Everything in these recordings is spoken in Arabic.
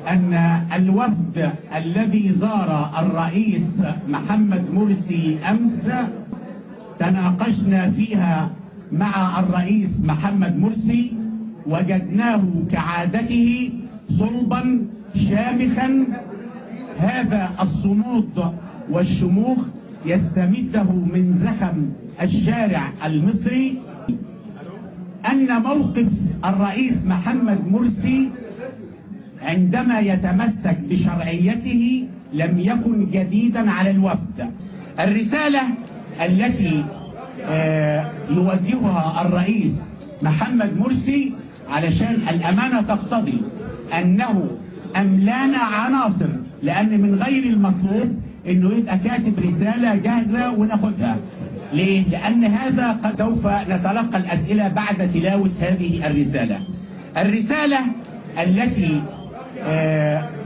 أن الوفد الذي زار الرئيس محمد مرسي أمس تناقشنا فيها مع الرئيس محمد مرسي، وجدناه كعادته صلبا شامخا. هذا الصمود والشموخ يستمده من زخم الشارع المصري. أن موقف الرئيس محمد مرسي عندما يتمسك بشرعيته لم يكن جديدا على الوفد. الرسالة التي يوجهها الرئيس محمد مرسي علشان الأمانة تقتضي أنه أملانا عناصر، لأن من غير المطلوب أنه يبقى كاتب رسالة جاهزة وناخدها. ليه؟ لأن هذا قد سوف نتلقى الأسئلة بعد تلاوة هذه الرسالة. الرسالة التي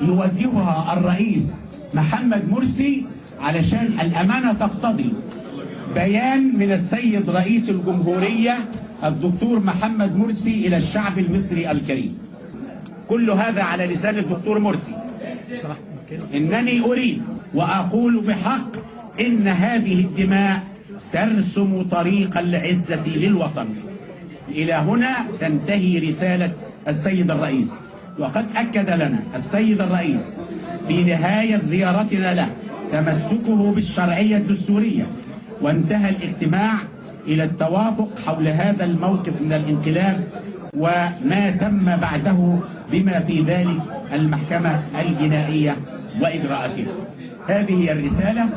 يوجهها الرئيس محمد مرسي علشان الأمانة تقتضي بيان من السيد رئيس الجمهورية الدكتور محمد مرسي إلى الشعب المصري الكريم. كل هذا على لسان الدكتور مرسي. إنني أريد وأقول بحق إن هذه الدماء ترسم طريق العزة للوطن. إلى هنا تنتهي رسالة السيد الرئيس، وقد أكد لنا السيد الرئيس في نهاية زيارتنا له تمسكه بالشرعية الدستورية، وانتهى الاجتماع إلى التوافق حول هذا الموقف من الانقلاب وما تم بعده بما في ذلك المحكمة الجنائية وإجراءاتها. هذه هي الرسالة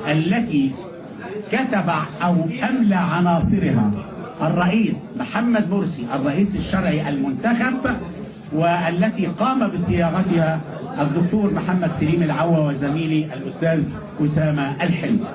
التي كتب أو أملى عناصرها الرئيس محمد مرسي الرئيس الشرعي المنتخب، والتي قام بصياغتها الدكتور محمد سليم العوا وزميلي الأستاذ أسامة الحلمي.